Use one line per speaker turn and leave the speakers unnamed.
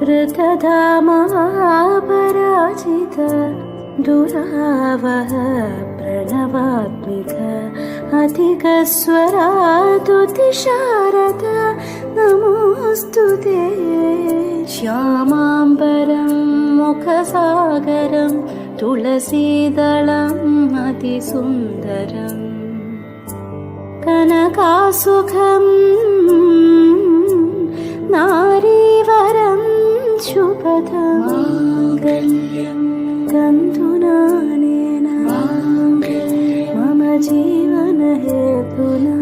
ऋतधामपराजित दुरावह प्रणवात्मिक अधिकस्वरातुतिशारद नमोऽस्तु ते। श्यामाम्बरं मुखसागरं तुलसीदलम् अतिसुन्दरम् कनकासुखं नारीवरं शुभदं तन्तुनानेन मम जीवनहेतुना।